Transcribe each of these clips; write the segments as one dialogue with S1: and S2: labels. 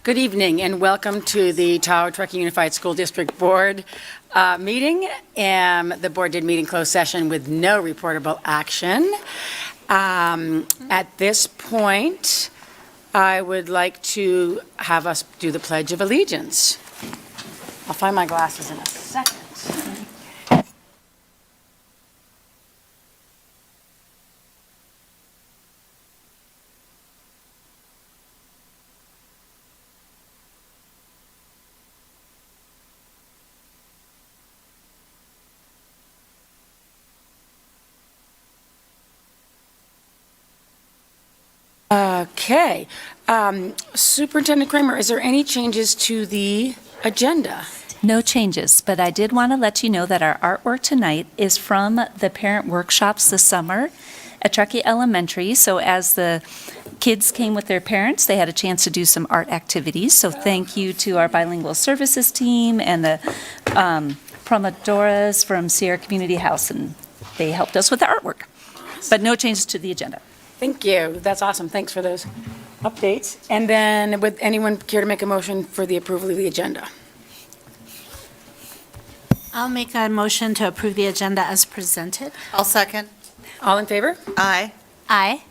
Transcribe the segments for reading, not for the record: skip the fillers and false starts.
S1: Good evening and welcome to the Tahoe Truckee Unified School District Board meeting. The board did meet in closed session with no reportable action. At this point, I would like to have us do the Pledge of Allegiance. I'll find my glasses in a second. Okay. Superintendent Kramer, is there any changes to the agenda?
S2: No changes, but I did want to let you know that our artwork tonight is from the parent workshops this summer at Truckee Elementary. So as the kids came with their parents, they had a chance to do some art activities. So thank you to our bilingual services team and the promotoras from Sierra Community House, and they helped us with the artwork. But no changes to the agenda.
S1: Thank you. That's awesome. Thanks for those updates. And then would anyone care to make a motion for the approval of the agenda?
S3: I'll make a motion to approve the agenda as presented.
S4: I'll second.
S1: All in favor?
S4: Aye.
S3: Aye.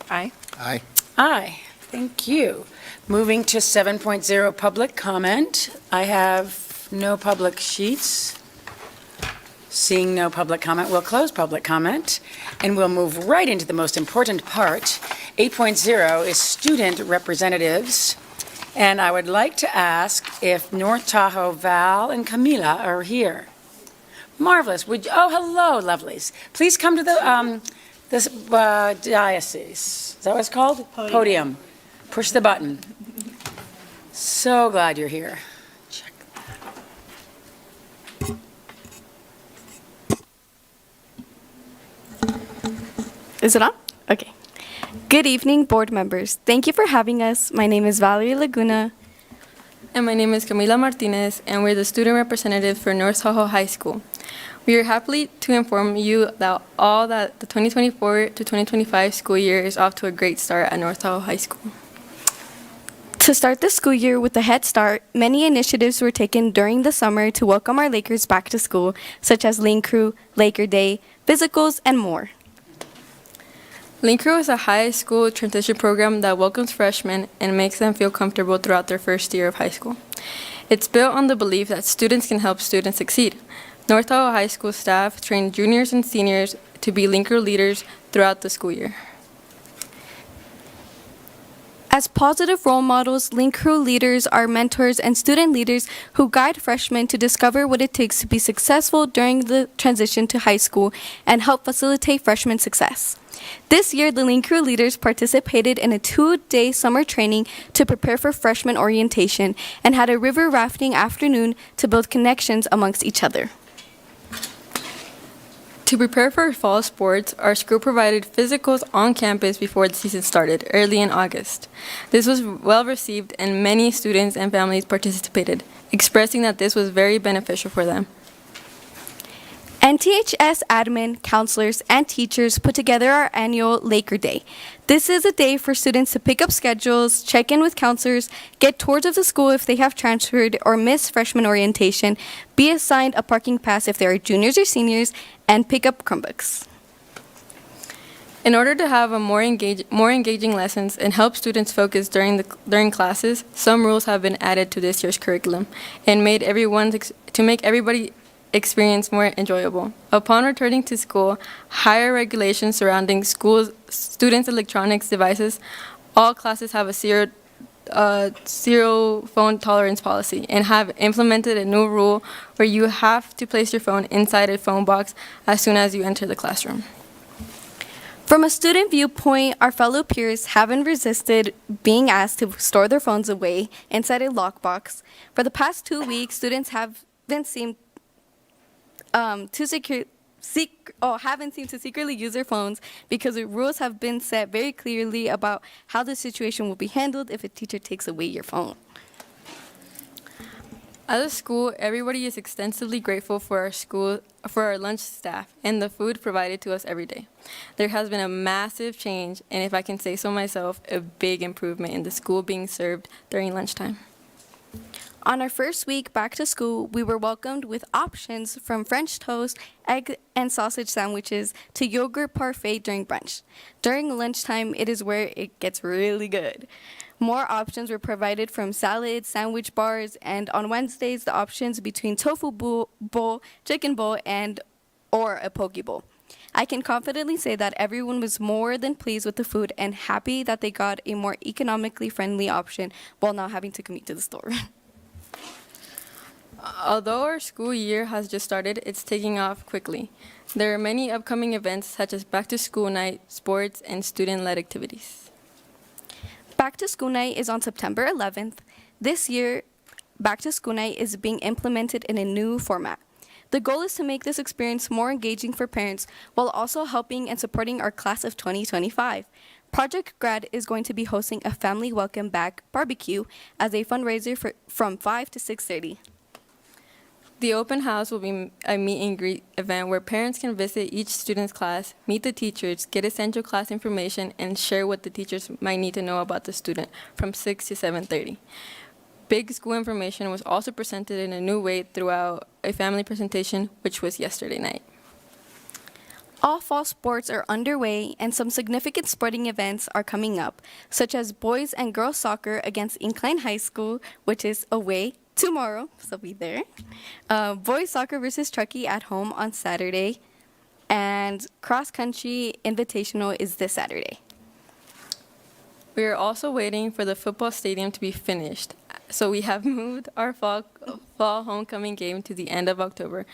S2: Aye.
S4: Aye.
S1: Aye. Thank you. Moving to 7.0 public comment. I have no public sheets. Seeing no public comment, we'll close public comment, and we'll move right into the most important part. 8.0 is student representatives, and I would like to ask if North Tahoe, Val, and Camila are here. Marvelous. Oh, hello, lovelies. Please come to the this diocese. Is that what it's called? Podium. Push the button. So glad you're here.
S5: Is it on? Okay. Good evening, board members. Thank you for having us. My name is Valerie Laguna.
S6: And my name is Camila Martinez, and we're the student representative for North Tahoe High School. We are happy to inform you that the 2024 to 2025 school year is off to a great start at North Tahoe High School.
S5: To start the school year with a head start, many initiatives were taken during the summer to welcome our Lakers back to school, such as Link Crew, Laker Day, physicals, and more.
S6: Link Crew is a high school transition program that welcomes freshmen and makes them feel comfortable throughout their first year of high school. It's built on the belief that students can help students succeed. North Tahoe High School staff train juniors and seniors to be Link Crew leaders throughout the school year.
S5: As positive role models, Link Crew leaders are mentors and student leaders who guide freshmen to discover what it takes to be successful during the transition to high school and help facilitate freshman success. This year, the Link Crew leaders participated in a 2-day summer training to prepare for freshman orientation and had a river rafting afternoon to build connections amongst each other.
S6: To prepare for fall sports, our school provided physicals on campus before the season started, early in August. This was well received and many students and families participated, expressing that this was very beneficial for them.
S5: NTHS admin, counselors, and teachers put together our annual Laker Day. This is a day for students to pick up schedules, check in with counselors, get tours of the school if they have transferred or missed freshman orientation, be assigned a parking pass if they are juniors or seniors, and pick up Chromebooks.
S6: In order to have more engaging lessons and help students focus during classes, some rules have been added to this year's curriculum and to make everybody experience more enjoyable. Upon returning to school, higher regulations surrounding students' electronics devices, all classes have a zero phone tolerance policy and have implemented a new rule where you have to place your phone inside a phone box as soon as you enter the classroom.
S5: From a student viewpoint, our fellow peers haven't resisted being asked to store their phones away inside a lockbox. For the past 2 weeks, students haven't seemed to secretly use their phones because the rules have been set very clearly about how the situation will be handled if a teacher takes away your phone.
S6: As a school, everybody is extensively grateful for our lunch staff and the food provided to us every day. There has been a massive change, and if I can say so myself, a big improvement in the school being served during lunchtime.
S5: On our first week back to school, we were welcomed with options from French toast, egg and sausage sandwiches to yogurt parfait during brunch. During lunchtime, it is where it gets really good. More options were provided from salads, sandwich bars, and on Wednesdays, the options between tofu bowl, chicken bowl, and or a poke bowl. I can confidently say that everyone was more than pleased with the food and happy that they got a more economically friendly option while not having to commute to the store.
S6: Although our school year has just started, it's taking off quickly. There are many upcoming events such as back to school night, sports, and student-led activities.
S5: Back to School Night is on September 11th. This year, Back to School Night is being implemented in a new format. The goal is to make this experience more engaging for parents while also helping and supporting our class of 2025. Project Grad is going to be hosting a family welcome back barbecue as a fundraiser from 5 to 6:30.
S6: The open house will be a meet and greet event where parents can visit each student's class, meet the teachers, get essential class information, and share what the teachers might need to know about the student from 6 to 7:30. Big school information was also presented in a new way throughout a family presentation, which was yesterday night.
S5: All fall sports are underway and some significant sporting events are coming up, such as boys and girls soccer against Incline High School, which is away tomorrow, so be there. Boys soccer versus Truckee at home on Saturday, and cross country invitational is this Saturday.
S6: We are also waiting for the football stadium to be finished, so we have moved our fall homecoming game to the end of October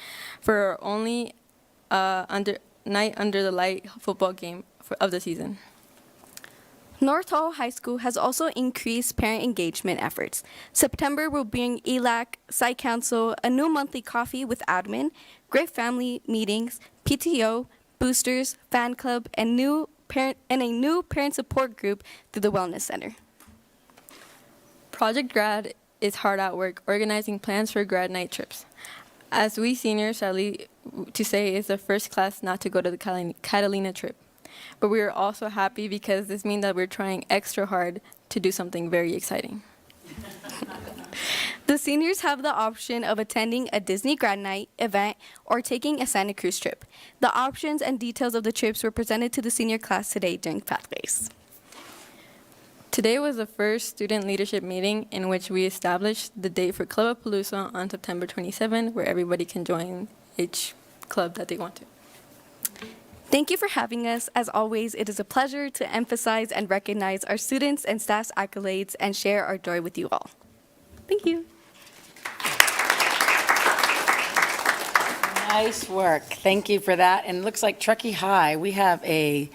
S6: for our only night under the light football game of the season.
S5: North Tahoe High School has also increased parent engagement efforts. September will bring ELAC, Site Council, a new monthly coffee with admin, great family meetings, PTO, boosters, fan club, and a new parent support group through the Wellness Center.
S6: Project Grad is hard at work organizing plans for grad night trips. As we seniors, sadly to say, is the first class not to go to the Catalina trip. But we are also happy because this means that we're trying extra hard to do something very exciting.
S5: The seniors have the option of attending a Disney Grad Night event or taking a Santa Cruz trip. The options and details of the trips were presented to the senior class today during Pathways.
S6: Today was the first student leadership meeting in which we established the date for Clubapalooza on September 27, where everybody can join each club that they want to.
S5: Thank you for having us. As always, it is a pleasure to emphasize and recognize our students and staff's accolades and share our joy with you all. Thank you.
S1: Nice work. Thank you for that. And it looks like Truckee High, we have a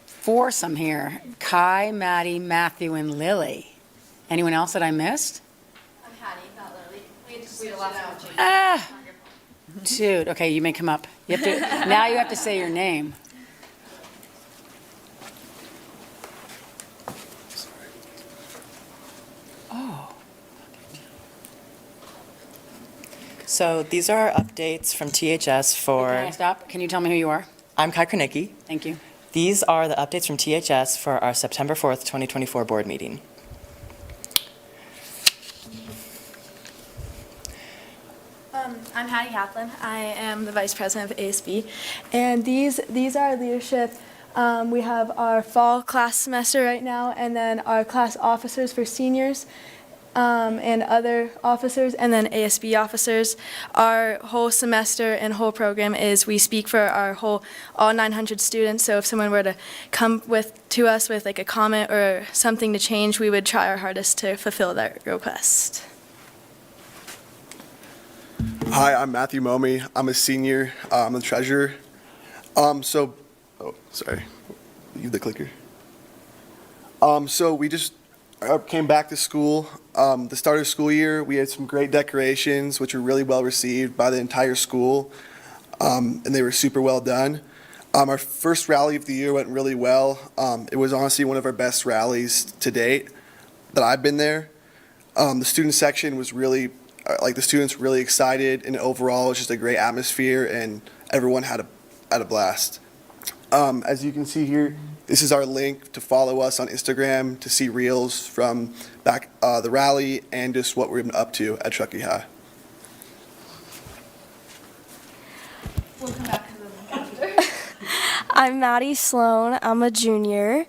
S1: foursome here. Kai, Maddie, Matthew, and Lily. Anyone else that I missed?
S4: I'm Hattie, not Lily. We lost one.
S1: Ah, dude. Okay, you may come up. You have to, now you have to say your name. Oh.
S7: So these are our updates from THS for...
S1: Can I stop? Can you tell me who you are?
S7: I'm Kai Kornicki.
S1: Thank you.
S7: These are the updates from THS for our September 4th, 2024 board meeting.
S4: I'm Hattie Kaplan. I am the Vice President of ASB. And these are our leadership. We have our fall class semester right now, and then our class officers for seniors and other officers, and then ASB officers. Our whole semester and whole program is we speak for our all 900 students. So if someone were to come to us with like a comment or something to change, we would try our hardest to fulfill that request.
S8: Hi, I'm Matthew Momey. I'm a senior. I'm the treasurer. Sorry. Leave the clicker. So we just came back to school. The start of school year, we had some great decorations, which were really well received by the entire school, and they were super well done. Our first rally of the year went really well. It was honestly one of our best rallies to date that I've been there. The student section was really like the students really excited, and overall it's just a great atmosphere, and everyone had a blast. As you can see here, this is our link to follow us on Instagram to see reels from back the rally and just what we've been up to at Truckee High.
S4: I'm Maddie Sloan. I'm a junior.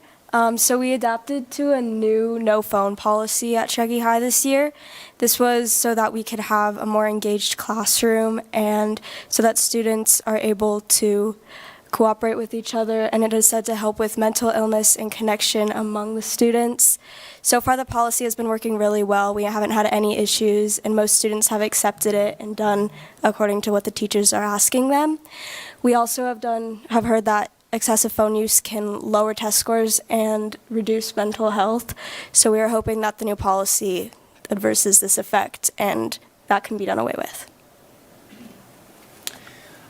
S4: So we adapted to a new no phone policy at Truckee High this year. This was so that we could have a more engaged classroom and so that students are able to cooperate with each other, and it is said to help with mental illness and connection among the students. So far, the policy has been working really well. We haven't had any issues, and most students have accepted it and done according to what the teachers are asking them. We also have heard that excessive phone use can lower test scores and reduce mental health. So we are hoping that the new policy adverses this effect and that can be done away with.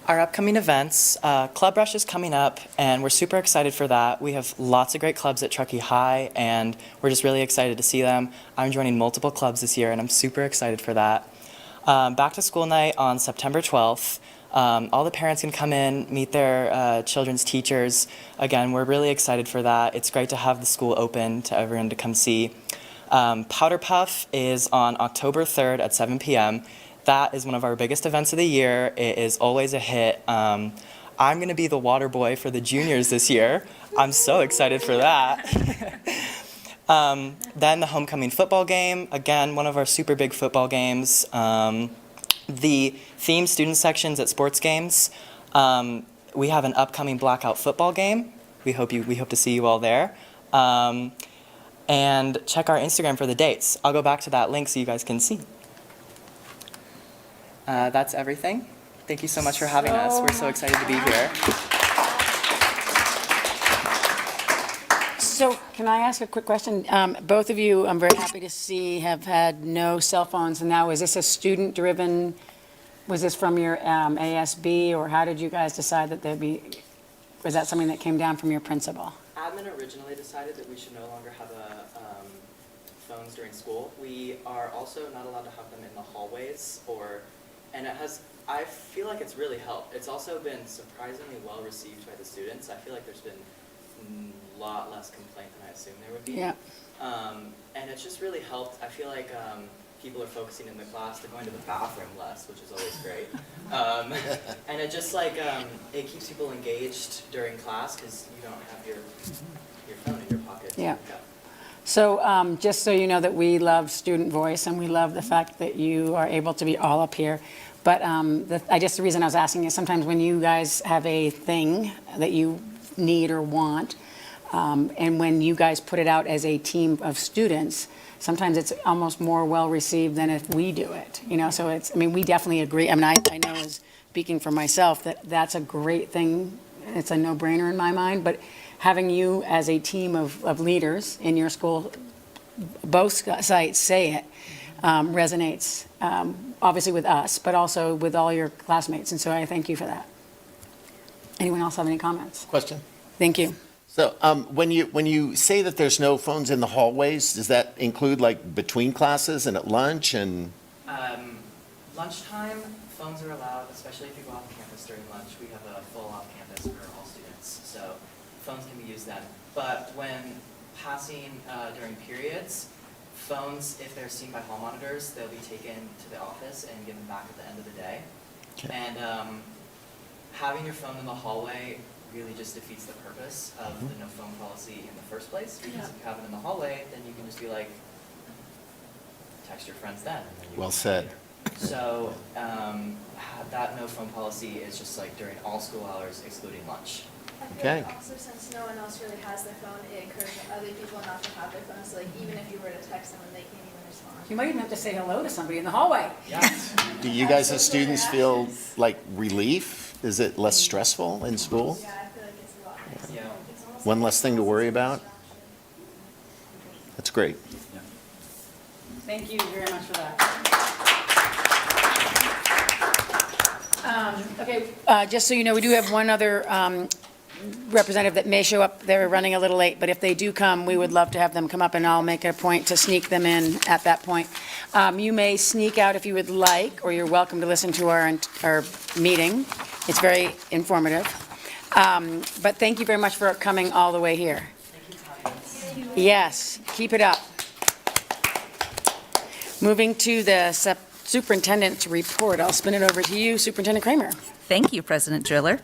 S7: Our upcoming events, Club Rush is coming up, and we're super excited for that. We have lots of great clubs at Truckee High, and we're just really excited to see them. I'm joining multiple clubs this year, and I'm super excited for that. Back to school night on September 12th. All the parents can come in, meet their children's teachers. Again, we're really excited for that. It's great to have the school open to everyone to come see. Powder Puff is on October 3rd at 7 p.m. That is one of our biggest events of the year. It is always a hit. I'm going to be the water boy for the juniors this year. I'm so excited for that. Then the homecoming football game, again, one of our super big football games. The theme student sections at sports games. We have an upcoming blackout football game. We hope to see you all there. And check our Instagram for the dates. I'll go back to that link so you guys can see. That's everything. Thank you so much for having us. We're so excited to be here.
S1: So can I ask a quick question? Both of you, I'm very happy to see, have had no cell phones. And now, is this a student-driven, was this from your ASB, or how did you guys decide that there'd be, was that something that came down from your principal?
S7: Admin originally decided that we should no longer have phones during school. We are also not allowed to have them in the hallways, and I feel like it's really helped. It's also been surprisingly well received by the students. I feel like there's been a lot less complaint than I assumed there would be.
S1: Yeah.
S7: And it's just really helped. I feel like people are focusing in the class. They're going to the bathroom less, which is always great. And it just it keeps people engaged during class because you don't have your phone in your pocket.
S1: Yeah. So just so you know that we love student voice and we love the fact that you are able to be all up here. But the reason I was asking is sometimes when you guys have a thing that you need or want, and when you guys put it out as a team of students, sometimes it's almost more well received than if we do it. So we definitely agree. I know as speaking for myself that that's a great thing. It's a no-brainer in my mind, but having you as a team of leaders in your school, both sites say it, resonates obviously with us, but also with all your classmates. And so I thank you for that. Anyone else have any comments?
S9: Question?
S1: Thank you.
S9: So when you say that there's no phones in the hallways, does that include like between classes and at lunch and?
S7: Lunchtime, phones are allowed, especially if you go off campus during lunch. We have a full off campus for all students, so phones can be used then. But when passing during periods, phones, if they're seen by hall monitors, they'll be taken to the office and given back at the end of the day.
S9: Okay.
S7: And having your phone in the hallway really just defeats the purpose of the no phone policy in the first place. Because if you have it in the hallway, then you can just be like, text your friends then. And then you
S9: Well
S7: can
S9: said.
S7: later. So that no phone policy is just like during all school hours, excluding lunch.
S4: I feel
S9: Okay.
S4: like also since no one else really has their phone, it encourages other people not to have their phones. So even if you were to text someone, they can't even respond.
S1: You might even have to say hello to somebody in the hallway.
S7: Yes.
S9: Do you guys as students feel like relief? Is it less stressful in school?
S4: Yeah, I feel like it's a lot nicer.
S7: Yeah.
S4: It's almost
S9: One
S4: like
S9: less thing to worry about? That's great.
S1: Thank you very much for that. Okay, just so you know, we do have one other representative that may show up. They're running a little late, but if they do come, we would love to have them come up, and I'll make it a point to sneak them in at that point. You may sneak out if you would like, or you're welcome to listen to our meeting. It's very informative. But thank you very much for coming all the way here. Yes, keep it up. Moving to the superintendent's report, I'll spin it over to you, Superintendent Kramer.
S2: Thank you, President Driller.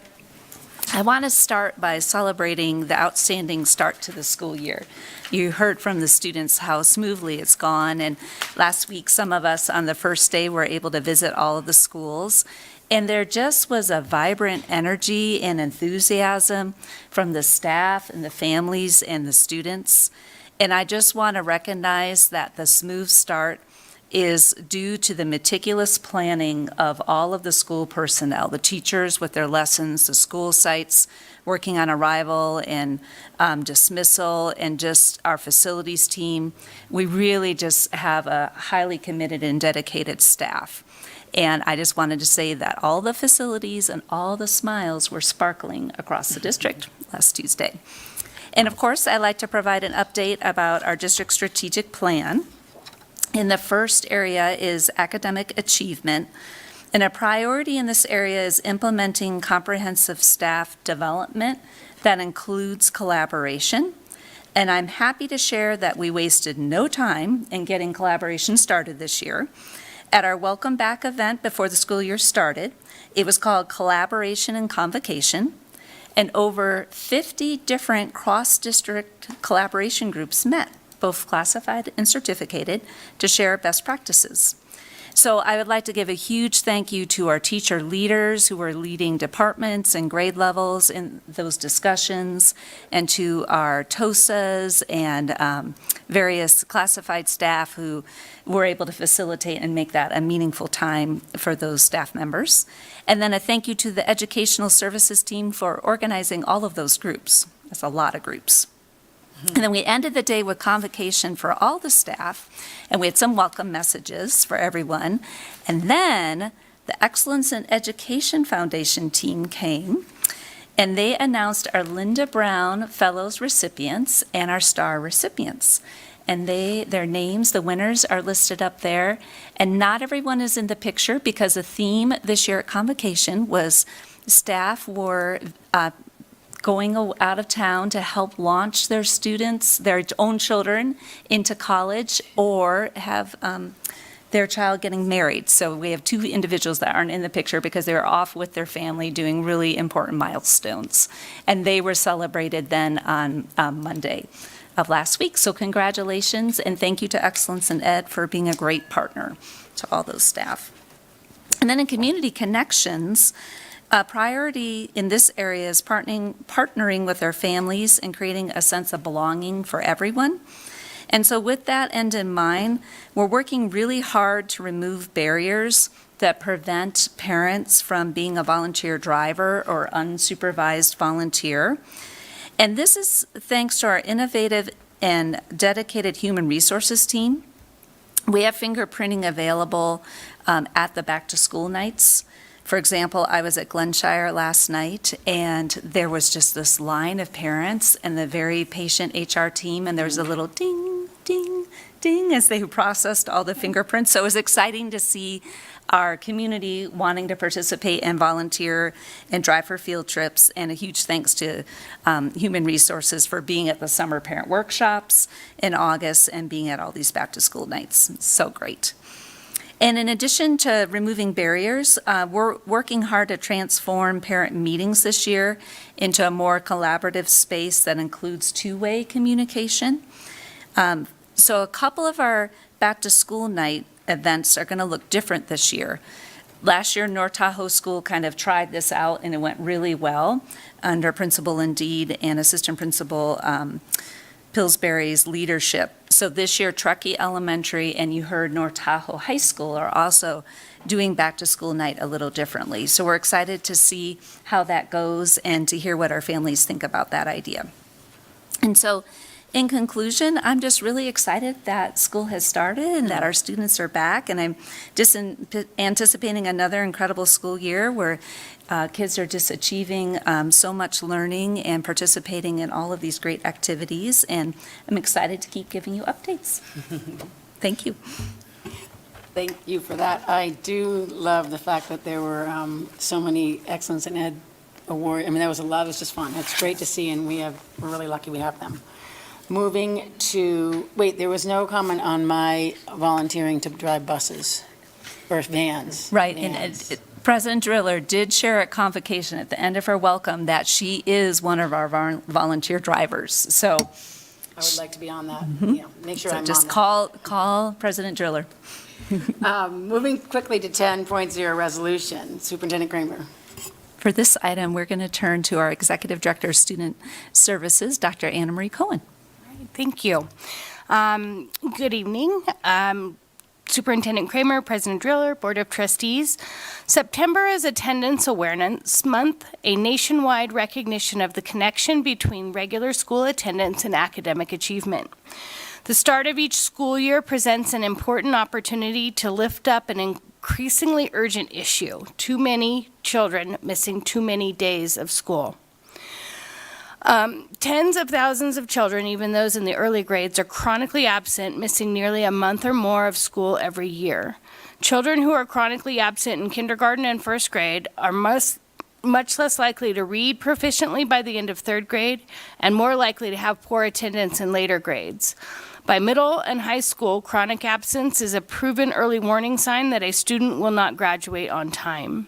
S2: I want to start by celebrating the outstanding start to the school year. You heard from the students how smoothly it's gone, and last week some of us on the first day were able to visit all of the schools, and there just was a vibrant energy and enthusiasm from the staff and the families and the students. And I just want to recognize that the smooth start is due to the meticulous planning of all of the school personnel, the teachers with their lessons, the school sites working on arrival and dismissal, and just our facilities team. We really just have a highly committed and dedicated staff. And I just wanted to say that all the facilities and all the smiles were sparkling across the district last Tuesday. And of course, I'd like to provide an update about our district strategic plan. And the first area is academic achievement. And a priority in this area is implementing comprehensive staff development that includes collaboration. And I'm happy to share that we wasted no time in getting collaboration started this year. At our Welcome Back event before the school year started, it was called Collaboration and Convocation, and over 50 different cross-district collaboration groups met, both classified and certificated, to share best practices. So I would like to give a huge thank you to our teacher leaders who are leading departments and grade levels in those discussions, and to our TOSAs and various classified staff who were able to facilitate and make that a meaningful time for those staff members. And then a thank you to the educational services team for organizing all of those groups. That's a lot of groups. And then we ended the day with convocation for all the staff, and we had some welcome messages for everyone. And then the Excellence in Education Foundation team came, and they announced our Linda Brown Fellows recipients and our STAR recipients. And their names, the winners, are listed up there. And not everyone is in the picture because the theme this year at convocation was staff were going out of town to help launch their students, their own children, into college, or have their child getting married. So we have two individuals that aren't in the picture because they were off with their family doing really important milestones. And they were celebrated then on Monday of last week. So congratulations, and thank you to Excellence in Ed for being a great partner to all those staff. And then in Community Connections, a priority in this area is partnering with our families and creating a sense of belonging for everyone. And so with that end in mind, we're working really hard to remove barriers that prevent parents from being a volunteer driver or unsupervised volunteer. And this is thanks to our innovative and dedicated human resources team. We have fingerprinting available at the back to school nights. For example, I was at Glenshire last night, and there was just this line of parents and the very patient HR team, and there was a little ding, ding, ding as they processed all the fingerprints. So it was exciting to see our community wanting to participate and volunteer and drive for field trips, and a huge thanks to Human Resources for being at the summer parent workshops in August and being at all these back-to-school nights. It's so great. And in addition to removing barriers, we're working hard to transform parent meetings this year into a more collaborative space that includes two-way communication. So a couple of our back-to-school night events are going to look different this year. Last year, North Tahoe School kind of tried this out, and it went really well under Principal Indeed and Assistant Principal Pillsbury's leadership. So this year, Truckee Elementary and you heard North Tahoe High School are also doing back to school night a little differently. So we're excited to see how that goes and to hear what our families think about that idea. And so in conclusion, I'm just really excited that school has started and that our students are back, and I'm just anticipating another incredible school year where kids are just achieving so much learning and participating in all of these great activities, and I'm excited to keep giving you updates. Thank you.
S1: Thank you for that. I do love the fact that there were so many Excellence in Ed award. I mean, that was a lot. It was just fun. It's great to see, and we're really lucky we have them. Moving to, wait, there was no comment on my volunteering to drive buses or vans.
S2: Right,
S1: Vans.
S2: and President Driller did share at convocation at the end of her welcome that she is one of our volunteer drivers. So
S1: I would like to be on that. Yeah, make sure
S2: so
S1: I'm
S2: just
S1: on that.
S2: call President Driller.
S1: Moving quickly to 10.0 resolution. Superintendent Kramer.
S2: For this item, we're going to turn to our Executive Director of Student Services, Dr. Anna Marie Cohen.
S10: Thank you. Good evening. Superintendent Kramer, President Driller, Board of Trustees. September is Attendance Awareness Month, a nationwide recognition of the connection between regular school attendance and academic achievement. The start of each school year presents an important opportunity to lift up an increasingly urgent issue: too many children missing too many days of school. Tens of thousands of children, even those in the early grades, are chronically absent, missing nearly a month or more of school every year. Children who are chronically absent in kindergarten and first grade are much less likely to read proficiently by the end of third grade and more likely to have poor attendance in later grades. By middle and high school, chronic absence is a proven early warning sign that a student will not graduate on time.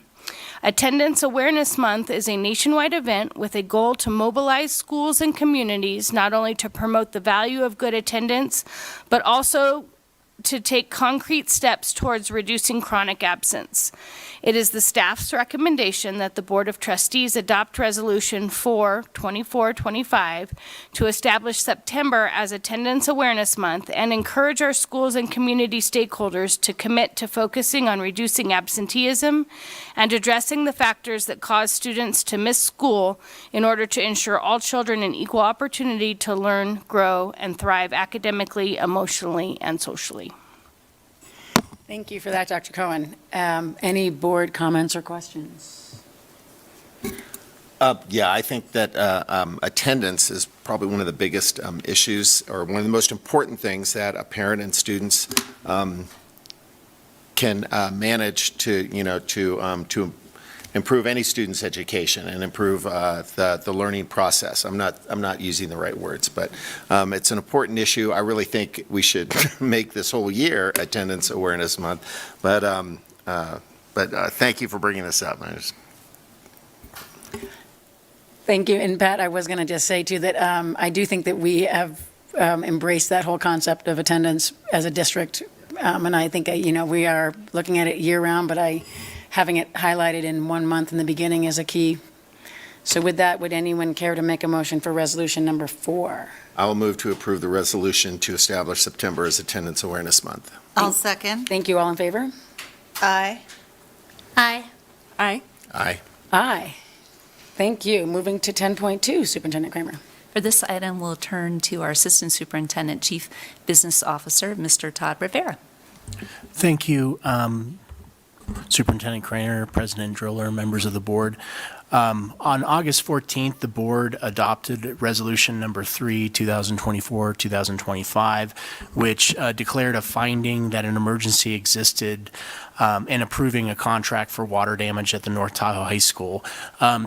S10: Attendance Awareness Month is a nationwide event with a goal to mobilize schools and communities not only to promote the value of good attendance, but also to take concrete steps towards reducing chronic absence. It is the staff's recommendation that the Board of Trustees adopt Resolution 4/2425 to establish September as Attendance Awareness Month and encourage our schools and community stakeholders to commit to focusing on reducing absenteeism and addressing the factors that cause students to miss school in order to ensure all children an equal opportunity to learn, grow, and thrive academically, emotionally, and socially.
S1: Thank you for that, Dr. Cohen. Any board comments or questions?
S9: Yeah, I think that attendance is probably one of the biggest issues, or one of the most important things that a parent and students can manage to improve any student's education and improve the learning process. I'm not using the right words, but it's an important issue. I really think we should make this whole year Attendance Awareness Month. But thank you for bringing this up.
S1: Thank you. And Pat, I was going to just say too that I do think that we have embraced that whole concept of attendance as a district. And I think, we are looking at it year round, but having it highlighted in 1 month in the beginning is a key. So with that, would anyone care to make a motion for resolution number 4?
S9: I will move to approve the resolution to establish September as Attendance Awareness Month.
S11: I'll second.
S1: Thank you. All in favor?
S11: Aye.
S3: Aye.
S11: Aye.
S9: Aye.
S1: Aye. Thank you. Moving to 10.2, Superintendent Kramer.
S2: For this item, we'll turn to our Assistant Superintendent, Chief Business Officer, Mr. Todd Rivera.
S12: Thank you, Superintendent Craner, President Driller, members of the board. On August 14th, the board adopted Resolution Number 3, 2024-2025, which declared a finding that an emergency existed in approving a contract for water damage at the North Tahoe High School.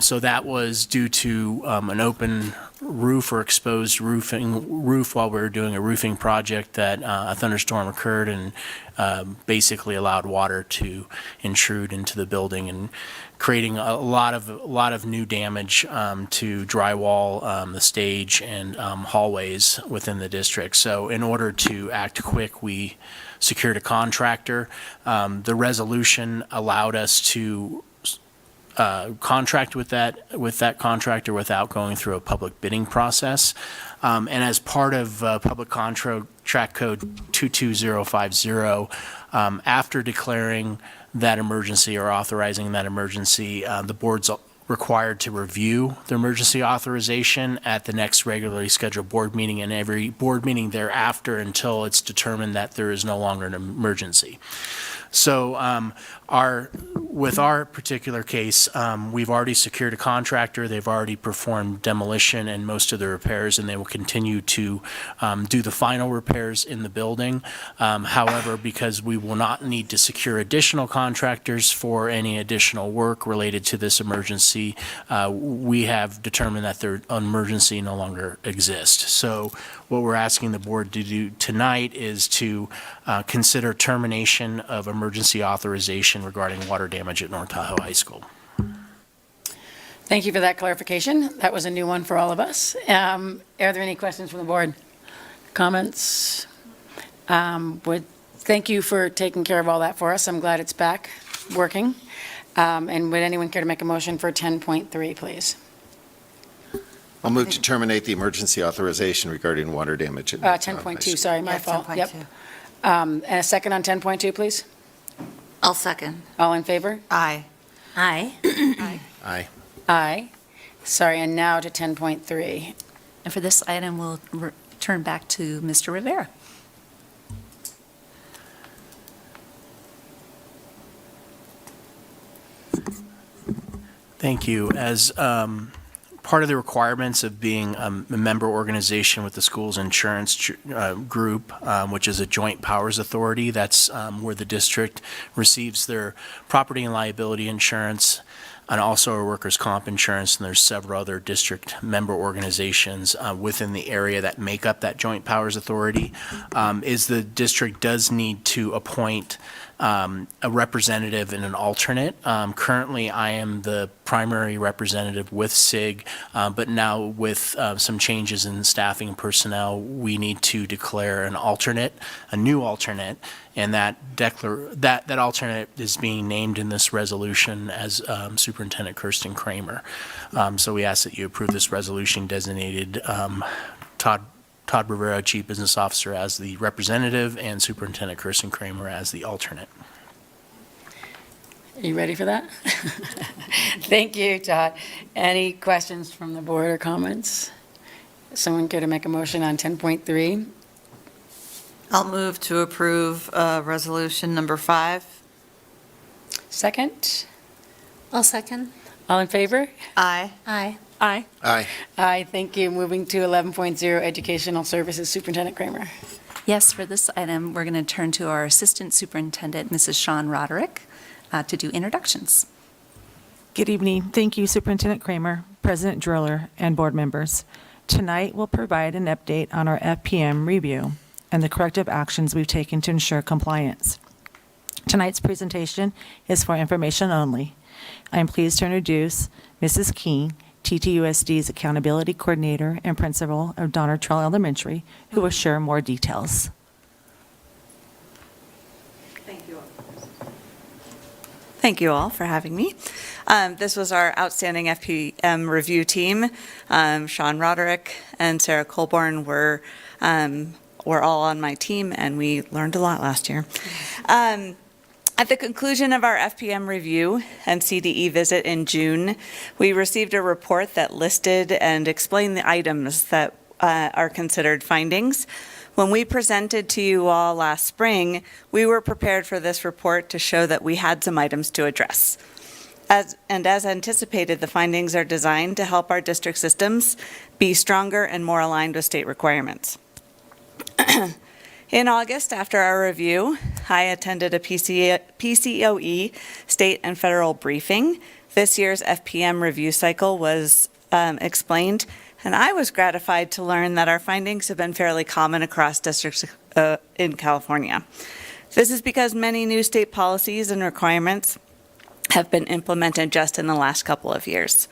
S12: So that was due to an open roof or exposed roof while we were doing a roofing project that a thunderstorm occurred and basically allowed water to intrude into the building and creating a lot of new damage to drywall, the stage, and hallways within the district. So in order to act quick, we secured a contractor. The resolution allowed us to contract with that contractor without going through a public bidding process. And as part of Public Contract Code 22050, after declaring that emergency or authorizing that emergency, the board's required to review the emergency authorization at the next regularly scheduled board meeting and every board meeting thereafter until it's determined that there is no longer an emergency. So with our particular case, we've already secured a contractor. They've already performed demolition and most of the repairs, and they will continue to do the final repairs in the building. However, because we will not need to secure additional contractors for any additional work related to this emergency, we have determined that their emergency no longer exists. So what we're asking the board to do tonight is to consider termination of emergency authorization regarding water damage at North Tahoe High School.
S1: Thank you for that clarification. That was a new one for all of us. Are there any questions from the board? Comments? Thank you for taking care of all that for us. I'm glad it's back working. And would anyone care to make a motion for 10.3, please?
S9: I'll move to terminate the emergency authorization regarding water damage at North Tahoe High
S1: 10.2,
S9: School.
S1: sorry, my
S11: Yeah,
S1: fault.
S11: 10.2.
S1: Yep. And a second on 10.2, please?
S11: I'll second.
S1: All in favor?
S11: Aye.
S3: Aye.
S9: Aye.
S1: Aye. Sorry, and now to 10.3.
S2: And for this item, we'll turn back to Mr. Rivera.
S12: Thank you. As part of the requirements of being a member organization with the school's insurance group, which is a joint powers authority, that's where the district receives their property and liability insurance and also our workers' comp insurance, and there's several other district member organizations within the area that make up that joint powers authority, is the district does need to appoint a representative and an alternate. Currently, I am the primary representative with SIG, but now with some changes in staffing and personnel, we need to declare an alternate, a new alternate, and that alternate is being named in this resolution as Superintendent Kirsten Kramer. So we ask that you approve this resolution designated Todd Rivera, Chief Business Officer, as the representative, and Superintendent Kirsten Kramer as the alternate.
S1: Are you ready for that? Thank you, Todd. Any questions from the board or comments? Someone care to make a motion on 10.3?
S11: I'll move to approve resolution number 5.
S1: Second?
S3: I'll second.
S1: All in favor?
S11: Aye.
S3: Aye.
S2: Aye.
S9: Aye.
S1: Aye, thank you. Moving to 11.0, Educational Services, Superintendent Kramer.
S2: Yes, for this item, we're going to turn to our Assistant Superintendent, Mrs. Shawn Roderick, to do introductions.
S13: Good evening. Thank you, Superintendent Kramer, President Driller, and board members. Tonight, we'll provide an update on our FPM review and the corrective actions we've taken to ensure compliance. Tonight's presentation is for information only. I am pleased to introduce Mrs. King, TTUSD's Accountability Coordinator and Principal of Donner Trail Elementary, who will share more details.
S14: Thank you all for having me. This was our outstanding FPM review team. Shawn Roderick and Sarah Colborn were all on my team, and we learned a lot last year. At the conclusion of our FPM review and CDE visit in June, we received a report that listed and explained the items that are considered findings. When we presented to you all last spring, we were prepared for this report to show that we had some items to address. As anticipated, the findings are designed to help our district systems be stronger and more aligned with state requirements. In August, after our review, I attended a PCOE state and federal briefing. This year's FPM review cycle was explained, and I was gratified to learn that our findings have been fairly common across districts in California. This is because many new state policies and requirements have been implemented just in the last couple of years.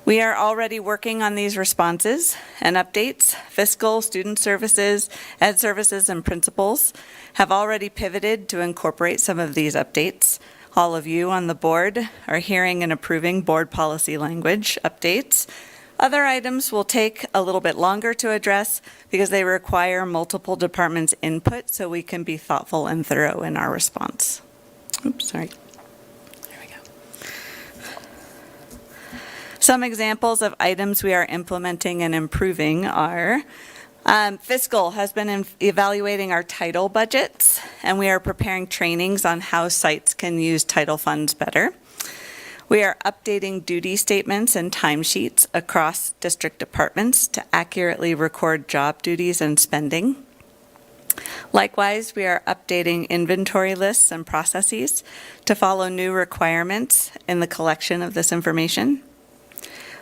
S14: We are already working on these responses and updates. Fiscal, student services, ed services, and principals have already pivoted to incorporate some of these updates. All of you on the board are hearing and approving board policy language updates. Other items will take a little bit longer to address because they require multiple departments' input so we can be thoughtful and thorough in our response. Oops, sorry.
S1: There we go.
S14: Some examples of items we are implementing and improving are fiscal has been evaluating our title budgets, and we are preparing trainings on how sites can use title funds better. We are updating duty statements and timesheets across district departments to accurately record job duties and spending. Likewise, we are updating inventory lists and processes to follow new requirements in the collection of this information.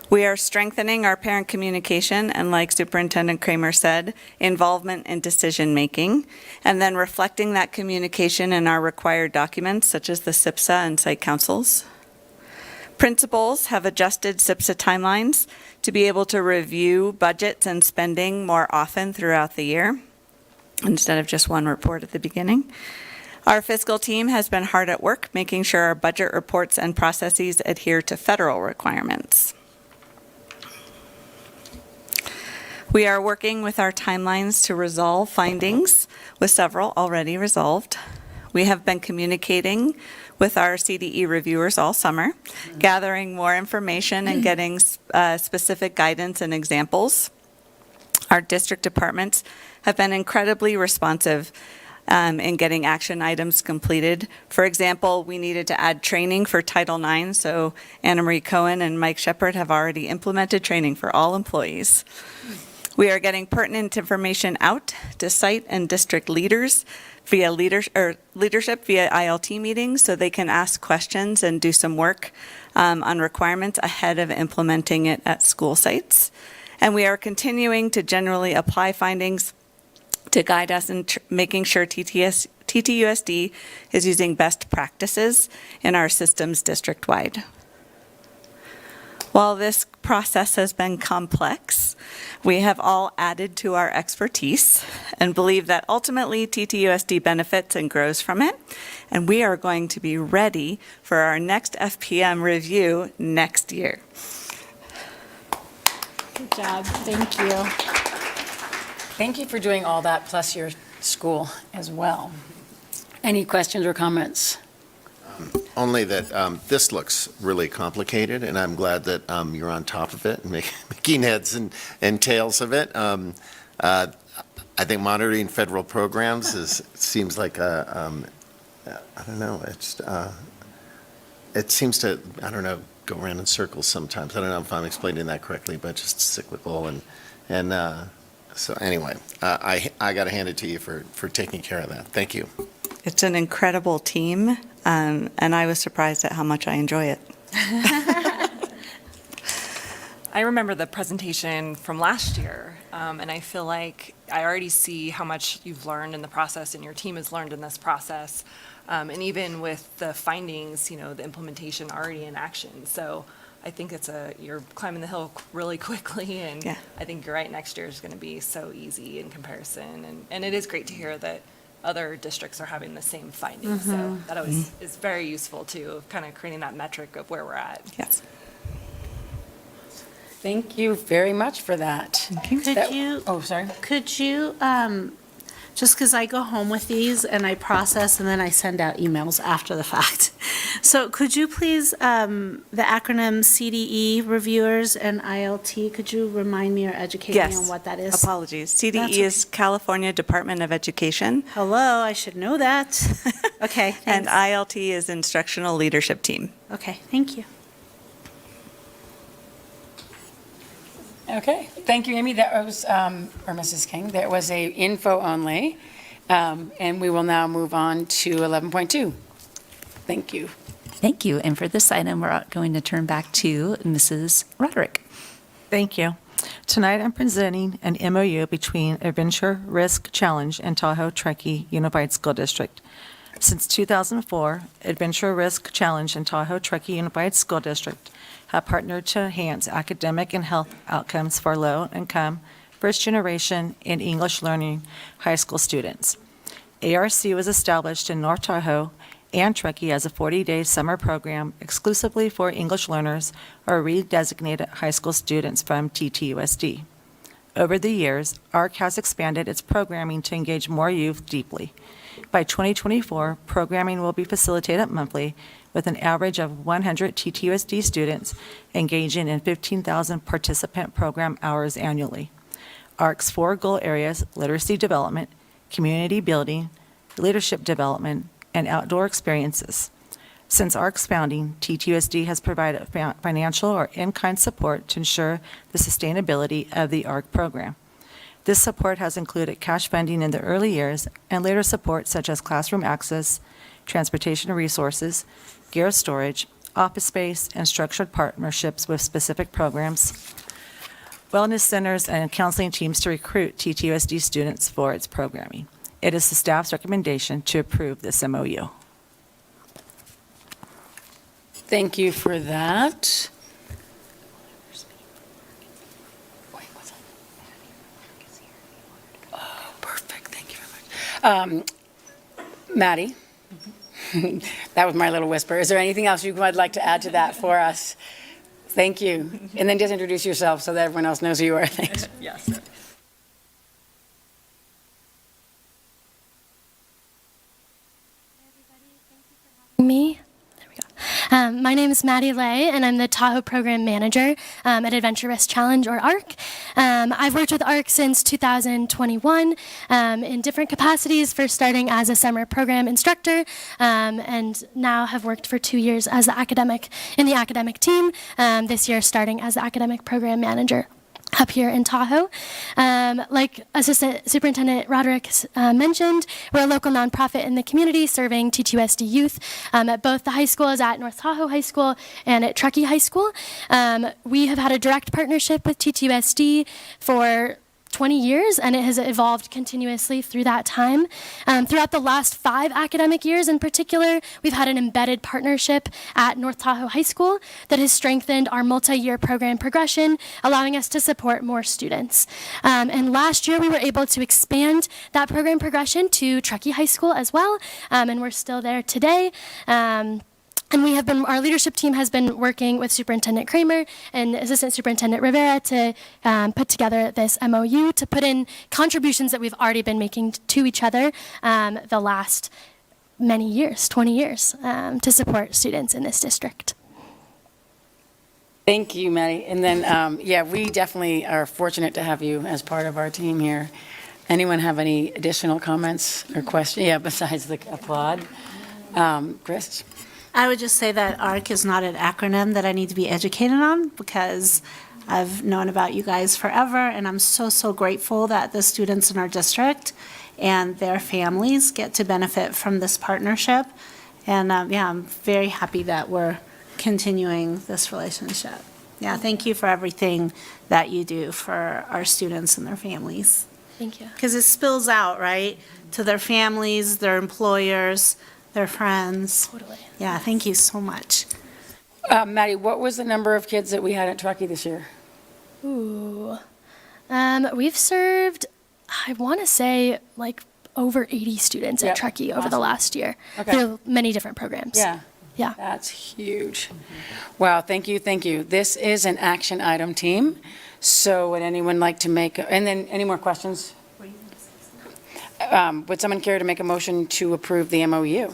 S14: We are strengthening our parent communication and, like Superintendent Kramer said, involvement in decision-making, and then reflecting that communication in our required documents, such as the SIPSA and site councils. Principals have adjusted SIPSA timelines to be able to review budgets and spending more often throughout the year, instead of just one report at the beginning. Our fiscal team has been hard at work making sure our budget reports and processes adhere to federal requirements. We are working with our timelines to resolve findings, with several already resolved. We have been communicating with our CDE reviewers all summer, gathering more information and getting specific guidance and examples. Our district departments have been incredibly responsive in getting action items completed. For example, we needed to add training for Title IX, so Anna Marie Cohen and Mike Shepard have already implemented training for all employees. We are getting pertinent information out to site and district leaders via leadership via ILT meetings, so they can ask questions and do some work on requirements ahead of implementing it at school sites. And we are continuing to generally apply findings to guide us in making sure TTUSD is using best practices in our systems district-wide. While this process has been complex, we have all added to our expertise and believe that ultimately TTUSD benefits and grows from it, and we are going to be ready for our next FPM review next year.
S1: Good job. Thank you. Thank you for doing all that, plus your school as well. Any questions or comments?
S9: Only that this looks really complicated, and I'm glad that you're on top of it and making heads and tails of it. I think monitoring federal programs seems like I don't know, it seems to, I don't know, go around in circles sometimes. I don't know if I'm explaining that correctly, but just cyclical and so anyway, I got to hand it to you for taking care of that. Thank you.
S14: It's an incredible team, and I was surprised at how much I enjoy it.
S15: I remember the presentation from last year, and I feel like I already see how much you've learned in the process and your team has learned in this process. And even with the findings, the implementation already in action. So I think you're climbing the hill really quickly, and yeah. I think you're right, next year is going to be so easy in comparison. And it is great to hear that other districts are having the same findings. So that always is very useful too, kind of creating that metric of where we're at.
S14: Yes.
S1: Thank you very much for that.
S3: Could you, just because I go home with these and I process and then I send out emails after the fact. So could you please, the acronym CDE reviewers and ILT, could you remind me or educate me on what that is?
S14: Apologies. CDE is California Department of Education.
S3: Hello, I should know that. Okay, thanks.
S14: And ILT is Instructional Leadership Team.
S3: Okay, thank you.
S1: Okay, thank you, Amy. That was, or Mrs. King, that was a info only. And we will now move on to 11.2. Thank you.
S2: Thank you. And for this item, we're going to turn back to Mrs. Roderick.
S13: Thank you. Tonight, I'm presenting an MOU between Adventure Risk Challenge and Tahoe Truckee Unified School District. Since 2004, Adventure Risk Challenge and Tahoe Truckee Unified School District have partnered to enhance academic and health outcomes for low-income, first-generation, and English learning high school students. ARC was established in North Tahoe and Truckee as a 40-day summer program exclusively for English learners or redesignated high school students from TTUSD. Over the years, ARC has expanded its programming to engage more youth deeply. By 2024, programming will be facilitated monthly with an average of 100 TTUSD students engaging in 15,000 participant program hours annually. ARC's 4 goal areas, literacy development, community building, leadership development, and outdoor experiences. Since ARC's founding, TTUSD has provided financial or in-kind support to ensure the sustainability of the ARC program. This support has included cash funding in the early years and later support such as classroom access, transportation resources, gear storage, office space, and structured partnerships with specific programs, wellness centers, and counseling teams to recruit TTUSD students for its programming. It is the staff's recommendation to approve this MOU.
S1: Thank you for that. Oh, perfect. Thank you very much. Maddie, that was my little whisper. Is there anything else you would like to add to that for us? Thank you. And then just introduce yourself so that everyone else knows who you are. Thanks.
S15: Yes.
S16: Me. There we go. My name is Maddie Lay, and I'm the Tahoe Program Manager at Adventure Risk Challenge, or ARC. I've worked with ARC since 2021 in different capacities, first starting as a summer program instructor, and now have worked for 2 years as the academic team, this year starting as the academic program manager up here in Tahoe. Like Assistant Superintendent Roderick mentioned, we're a local nonprofit in the community serving TTUSD youth at both the high schools at North Tahoe High School and at Truckee High School. We have had a direct partnership with TTUSD for 20 years, and it has evolved continuously through that time. Throughout the last 5 academic years in particular, we've had an embedded partnership at North Tahoe High School that has strengthened our multi-year program progression, allowing us to support more students. And last year, we were able to expand that program progression to Truckee High School as well, and we're still there today. And our leadership team has been working with Superintendent Kramer and Assistant Superintendent Rivera to put together this MOU to put in contributions that we've already been making to each other the last many years, 20 years, to support students in this district.
S1: Thank you, Maddie. And then, we definitely are fortunate to have you as part of our team here. Anyone have any additional comments or questions? Yeah, besides the applaud. Chris?
S3: I would just say that ARC is not an acronym that I need to be educated on, because I've known about you guys forever, and I'm so grateful that the students in our district and their families get to benefit from this partnership. And I'm very happy that we're continuing this relationship. Yeah, thank you for everything that you do for our students and their families.
S16: Thank you.
S3: Because it spills out, right, to their families, their employers, their friends.
S16: Totally.
S3: Yeah, thank you so much.
S1: Maddie, what was the number of kids that we had at Truckee this year?
S16: Ooh. We've served, I want to say, like over 80 students at Truckee over the last year through many different programs. Yeah.
S1: That's huge. Wow, thank you. This is an action item team. So would anyone like to and then any more questions? Would someone care to make a motion to approve the MOU?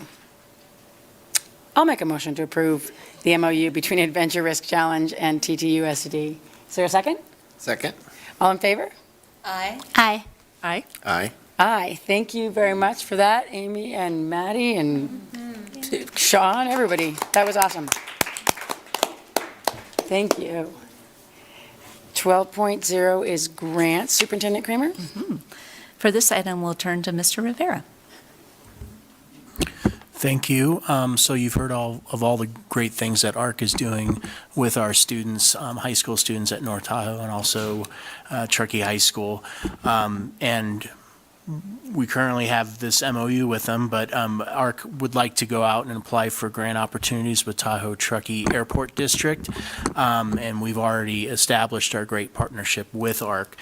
S1: I'll make a motion to approve the MOU between Adventure Risk Challenge and TTUSD. Is there a second?
S9: Second.
S1: All in favor?
S11: Aye.
S16: Aye.
S15: Aye.
S9: Aye.
S1: Aye. Thank you very much for that, Amy and Maddie and Sean, everybody. That was awesome. Thank you. 12.0 is grants. Superintendent Kramer?
S2: For this item, we'll turn to Mr. Rivera.
S12: Thank you. So you've heard of all the great things that ARC is doing with our students, high school students at North Tahoe and also Truckee High School. And we currently have this MOU with them, but ARC would like to go out and apply for grant opportunities with Tahoe Truckee Airport District, and we've already established our great partnership with ARC.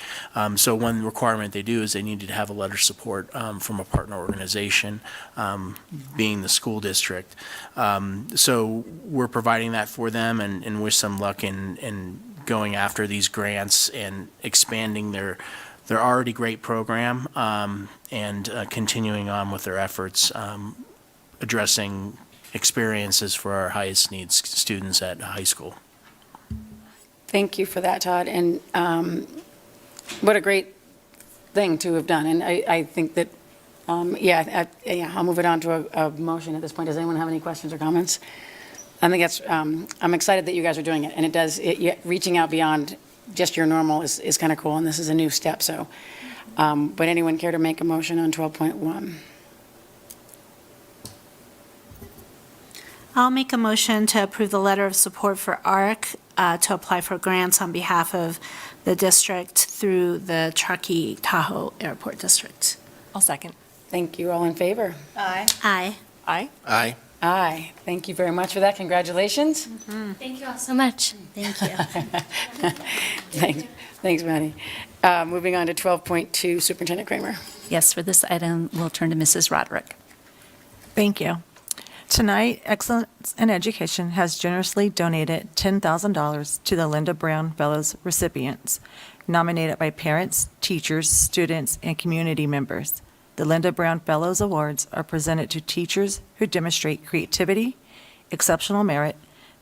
S12: So one requirement they do is they need to have a letter of support from a partner organization, being the school district. So we're providing that for them and wish them luck in going after these grants and expanding their already great program and continuing on with their efforts addressing experiences for our highest needs students at high school.
S1: Thank you for that, Todd, and what a great thing to have done. And I think that, I'll move it on to a motion at this point. Does anyone have any questions or comments? I think that's, I'm excited that you guys are doing it, and reaching out beyond just your normal is kind of cool, and this is a new step, so. But anyone care to make a motion on 12.1?
S3: I'll make a motion to approve the letter of support for ARC to apply for grants on behalf of the district through the Truckee Tahoe Airport District.
S15: I'll second.
S1: Thank you. All in favor?
S11: Aye.
S3: Aye.
S15: Aye.
S9: Aye.
S1: Aye. Thank you very much for that. Congratulations.
S16: Thank you all so much.
S3: Thank you.
S1: Thanks, Maddie. Moving on to 12.2, Superintendent Kramer.
S2: Yes, for this item, we'll turn to Mrs. Roderick.
S13: Thank you. Tonight, Excellence in Education has generously donated $10,000 to the Linda Brown Fellows recipients, nominated by parents, teachers, students, and community members. The Linda Brown Fellows Awards are presented to teachers who demonstrate creativity, exceptional merit,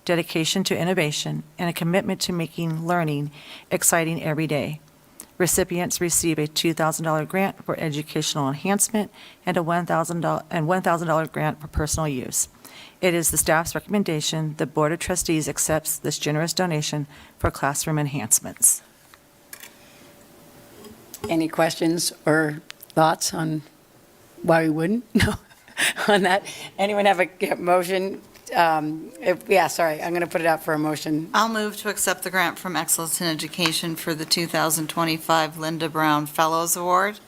S13: dedication to innovation, and a commitment to making learning exciting every day. Recipients receive a $2,000 grant for educational enhancement and a $1,000 grant for personal use. It is the staff's recommendation the Board of Trustees accepts this generous donation for classroom enhancements.
S1: Any questions or thoughts on why we wouldn't? No. On that? Anyone have a motion? I'm going to put it out for a motion.
S11: I'll move to accept the grant from Excellence in Education for the 2025 Linda Brown Fellows Award.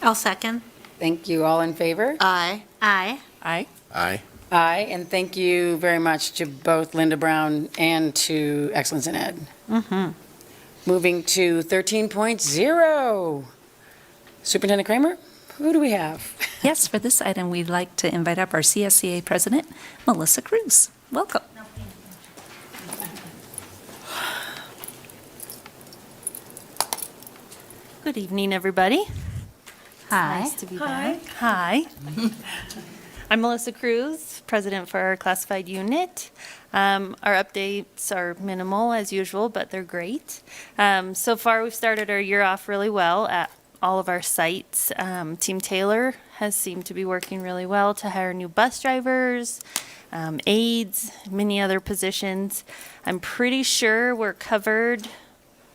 S3: I'll second.
S1: Thank you. All in favor?
S11: Aye.
S3: Aye.
S15: Aye.
S9: Aye.
S1: Aye, and thank you very much to both Linda Brown and to Excellence in Ed. Moving to 13.0. Superintendent Kramer, who do we have?
S2: Yes, for this item, we'd like to invite up our CSEA President, Melissa Cruz. Welcome.
S17: Good evening, everybody.
S3: Hi.
S17: Nice to be back. Hi. I'm Melissa Cruz, President for our classified unit. Our updates are minimal as usual, but they're great. So far, we've started our year off really well at all of our sites. Team Taylor has seemed to be working really well to hire new bus drivers, aides, many other positions. I'm pretty sure we're covered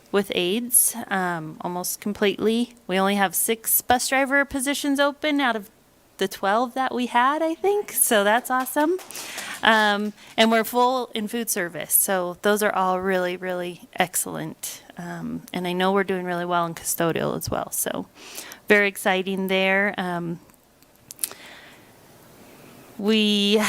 S17: with aides almost completely. We only have 6 bus driver positions open out of the 12 that we had, I think. So that's awesome. And we're full in food service. So those are all really, really excellent. And I know we're doing really well in custodial as well. So very exciting there. We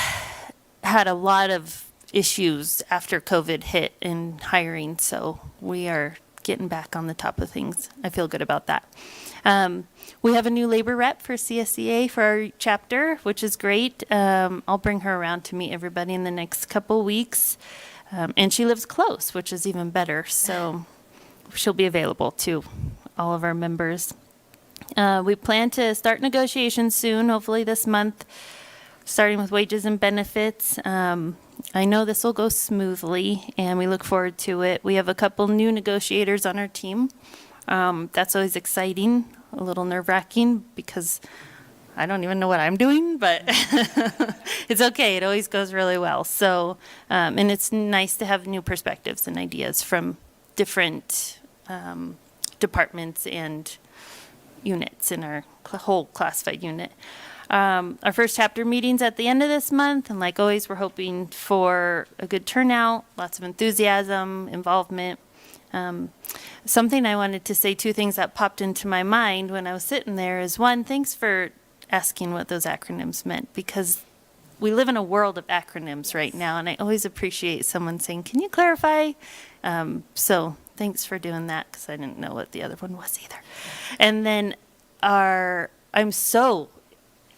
S17: had a lot of issues after COVID hit in hiring. So we are getting back on the top of things. I feel good about that. We have a new labor rep for CSEA for our chapter, which is great. I'll bring her around to meet everybody in the next couple weeks. And she lives close, which is even better. So she'll be available to all of our members. We plan to start negotiations soon, hopefully this month, starting with wages and benefits. I know this will go smoothly, and we look forward to it. We have a couple new negotiators on our team. That's always exciting, a little nerve-wracking, because I don't even know what I'm doing, but it's okay. It always goes really well. So, and it's nice to have new perspectives and ideas from different departments and units in our whole classified unit. Our first chapter meeting's at the end of this month, and like always, we're hoping for a good turnout, lots of enthusiasm, involvement. Something I wanted to say, 2 things that popped into my mind when I was sitting there is, one, thanks for asking what those acronyms meant, because we live in a world of acronyms right now, and I always appreciate someone saying, can you clarify? So thanks for doing that, because I didn't know what the other one was either. And then I'm so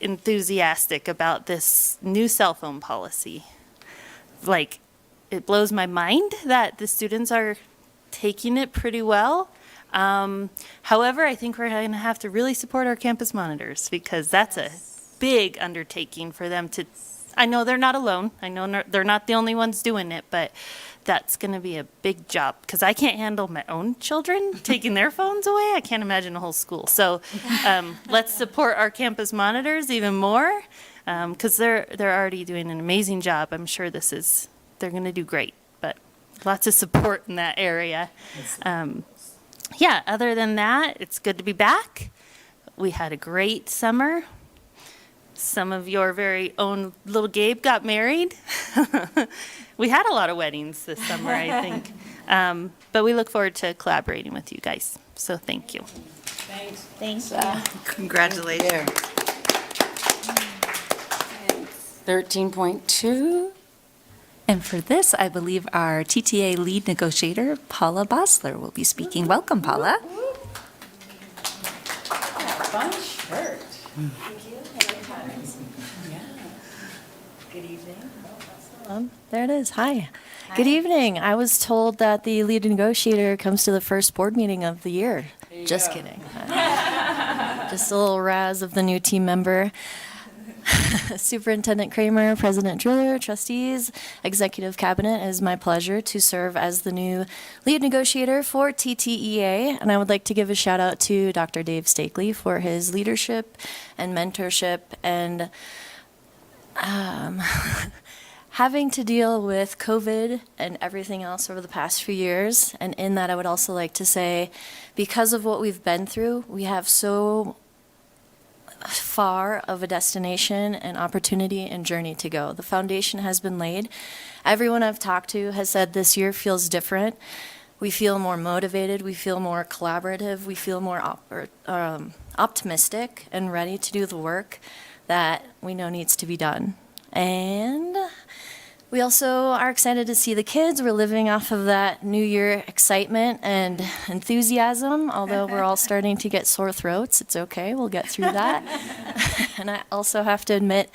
S17: enthusiastic about this new cell phone policy. Like, it blows my mind that the students are taking it pretty well. However, I think we're going to have to really support our campus monitors because that's a big undertaking for them to. I know they're not alone. I know they're not the only ones doing it, but that's going to be a big job because I can't handle my own children taking their phones away. I can't imagine a whole school. So let's support our campus monitors even more because they're already doing an amazing job. I'm sure they're going to do great, but lots of support in that area. Yeah, other than that, it's good to be back. We had a great summer. Some of your very own little Gabe got married. We had a lot of weddings this summer, I think. But we look forward to collaborating with you guys. So thank you.
S1: Thanks.
S17: Thanks.
S11: Congratulations.
S1: 13.2.
S2: And for this, I believe our TTA lead negotiator, Paula Bosler, will be speaking. Welcome, Paula.
S1: Fun shirt.
S2: Good evening.
S18: There it is. Hi. Good evening. I was told that the lead negotiator comes to the first board meeting of the year. Just kidding. Just a little razz of the new team member. Superintendent Kramer, President Driller, Trustees, Executive Cabinet, it is my pleasure to serve as the new lead negotiator for TTEA. And I would like to give a shout out to Dr. Dave Stakely for his leadership and mentorship and having to deal with COVID and everything else over the past few years. And in that, I would also like to say, because of what we've been through, we have so far of a destination and opportunity and journey to go. The foundation has been laid. Everyone I've talked to has said this year feels different. We feel more motivated. We feel more collaborative. We feel more optimistic and ready to do the work that we know needs to be done. And we also are excited to see the kids. We're living off of that New Year excitement and enthusiasm, although we're all starting to get sore throats. It's okay, we'll get through that. And I also have to admit,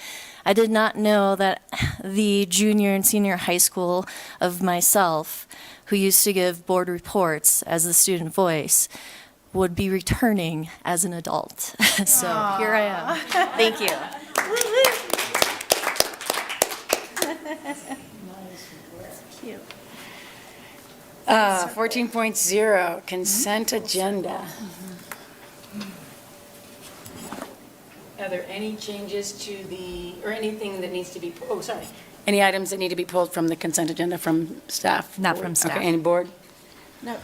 S18: I did not know that the junior and senior high school of myself, who used to give board reports as the student voice, would be returning as an adult. So here I am. Thank you.
S1: 14.0, consent agenda. Are there any changes to or anything that needs to be, any items that need to be pulled from the consent agenda from staff?
S2: Not from staff.
S1: Okay, any board?
S3: No.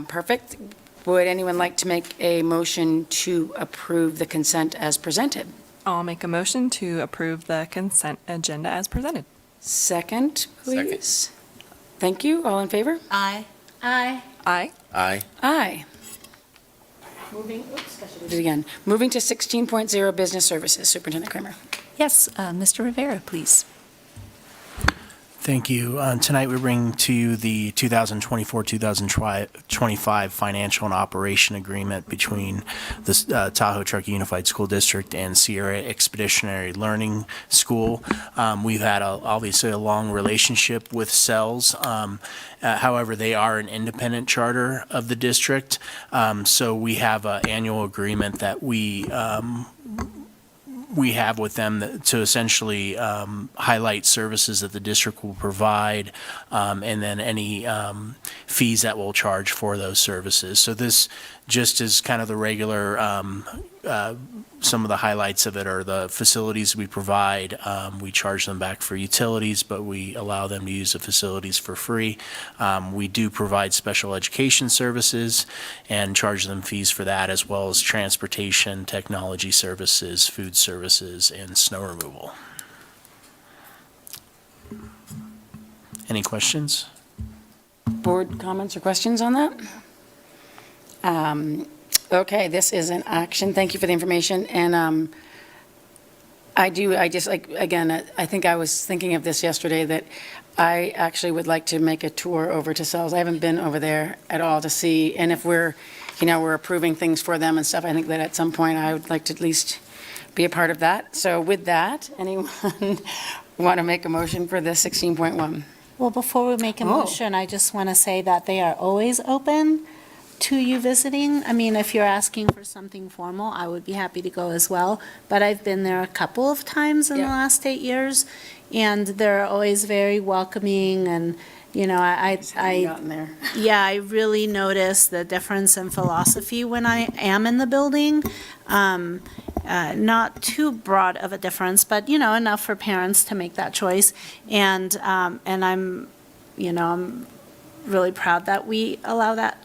S1: Perfect. Would anyone like to make a motion to approve the consent as presented?
S15: I'll make a motion to approve the consent agenda as presented.
S1: Second, please. Thank you. All in favor?
S11: Aye.
S3: Aye.
S15: Aye.
S9: Aye.
S1: Aye. Moving to 16.0, business services. Superintendent Kramer.
S2: Yes, Mr. Rivera, please.
S12: Thank you. Tonight we bring to you the 2024-2025 financial and operation agreement between the Tahoe Truckee Unified School District and Sierra Expeditionary Learning School. We've had obviously a long relationship with CELS. However, they are an independent charter of the district. So we have an annual agreement that we have with them to essentially highlight services that the district will provide, and then any fees that we'll charge for those services. So this just is kind of the regular, some of the highlights of it are the facilities we provide. We charge them back for utilities, but we allow them to use the facilities for free. We do provide special education services and charge them fees for that, as well as transportation, technology services, food services, and snow removal. Any questions?
S1: Board comments or questions on that? Okay, this is an action. Thank you for the information. And I think I was thinking of this yesterday, that I actually would like to make a tour over to CELS. I haven't been over there at all to see, and if we're approving things for them and stuff, I think that at some point I would like to at least be a part of that. So with that, anyone want to make a motion for this 16.1?
S3: Well, before we make a motion, I just want to say that they are always open to you visiting. I mean, if you're asking for something formal, I would be happy to go as well. But I've been there a couple of times in the last 8 years, and they're always very welcoming, and, you know,
S1: Gotten there.
S3: yeah, I really notice the difference in philosophy when I am in the building. Not too broad of a difference, but, you know, enough for parents to make that choice. And I'm, you know, I'm really proud that we allow that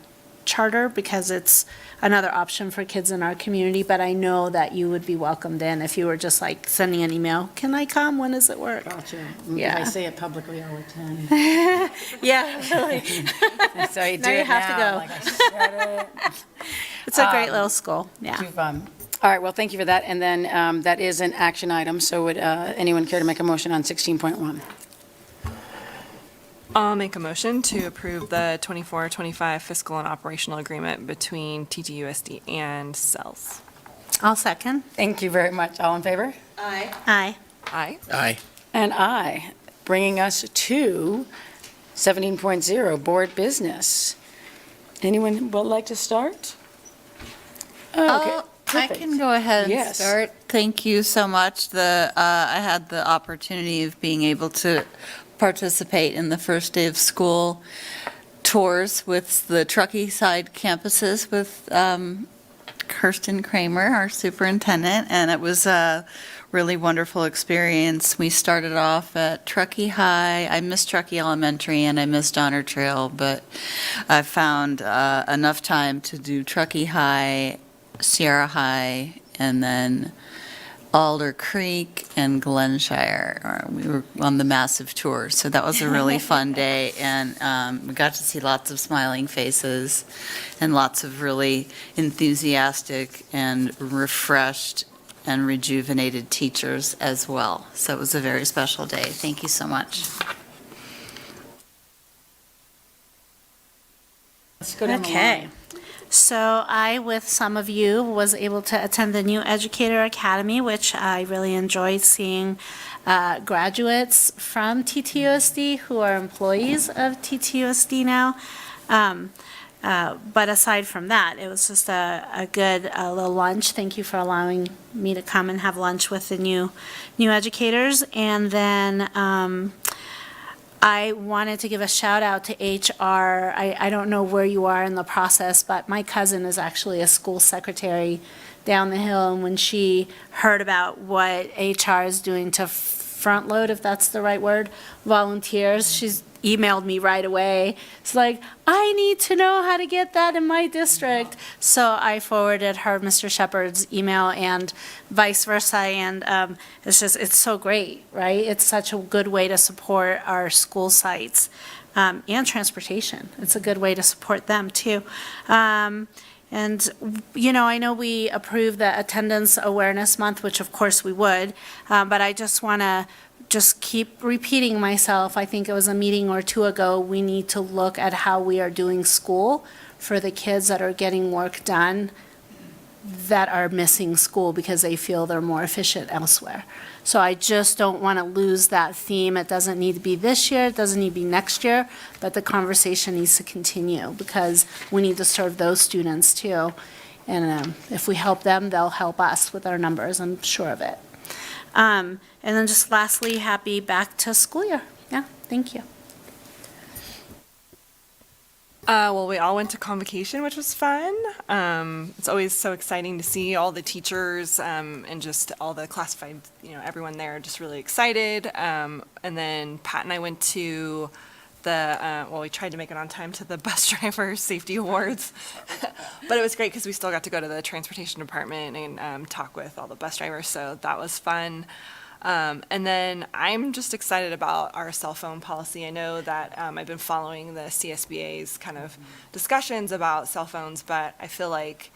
S3: charter, because it's another option for kids in our community. But I know that you would be welcomed in if you were just like sending an email, can I come, when does it work?
S1: Gotcha.
S3: Yeah.
S1: If I say it publicly, I'll attend.
S3: Yeah, really.
S1: So you do
S3: Now you
S1: it
S3: have to
S1: now,
S3: go.
S1: like I said it.
S3: It's a great little school, yeah.
S1: Too fun. All right, well, thank you for that. And then that is an action item, so would anyone care to make a motion on 16.1?
S15: I'll make a motion to approve the 24-25 fiscal and operational agreement between TTUSD and CELS.
S3: I'll second.
S1: Thank you very much. All in favor?
S3: Aye. Aye.
S15: Aye.
S9: Aye.
S1: And aye, bringing us to 17.0, board business. Anyone would like to start? Okay.
S11: I
S1: perfect.
S11: can go ahead and
S1: Yes.
S11: start. Thank you so much. I had the opportunity of being able to participate in the first day of school tours with the Truckee side campuses with Kirsten Kramer, our superintendent, and it was a really wonderful experience. We started off at Truckee High. I missed Truckee Elementary and I missed Honor Trail, but I found enough time to do Truckee High, Sierra High, and then Alder Creek and Glenshire. We were on the massive tour, so that was a really fun day, and we got to see lots of smiling faces and lots of really enthusiastic and refreshed and rejuvenated teachers as well. So it was a very special day. Thank you so much.
S1: Let's go down the
S3: Okay.
S1: line.
S3: So I, with some of you, was able to attend the New Educator Academy, which I really enjoyed seeing graduates from TTUSD who are employees of TTUSD now. But aside from that, it was just a good little lunch. Thank you for allowing me to come and have lunch with the new educators. And then I wanted to give a shout out to HR. I don't know where you are in the process, but my cousin is actually a school secretary down the hill. And when she heard about what HR is doing to front load, if that's the right word, volunteers, she's emailed me right away. It's like, I need to know how to get that in my district. So I forwarded her Mr. Shepard's email and vice versa. And it's so great, right? It's such a good way to support our school sites and transportation. It's a good way to support them too. And, you know, I know we approved the Attendance Awareness Month, which of course we would, but I just want to keep repeating myself. I think it was a meeting or two ago, we need to look at how we are doing school for the kids that are getting work done that are missing school because they feel they're more efficient elsewhere. So I just don't want to lose that theme. It doesn't need to be this year, it doesn't need to be next year, but the conversation needs to continue because we need to serve those students too. And if we help them, they'll help us with our numbers, I'm sure of it. And then just lastly, happy back to school year. Yeah, thank you.
S15: Well, we all went to convocation, which was fun. It's always so exciting to see all the teachers and just all the classified, you know, everyone there just really excited. And then Pat and I went to we tried to make it on time to the bus driver safety awards. But it was great because we still got to go to the transportation department and talk with all the bus drivers, so that was fun. And then I'm just excited about our cell phone policy. I know that I've been following the CSBA's kind of discussions about cell phones, but I feel like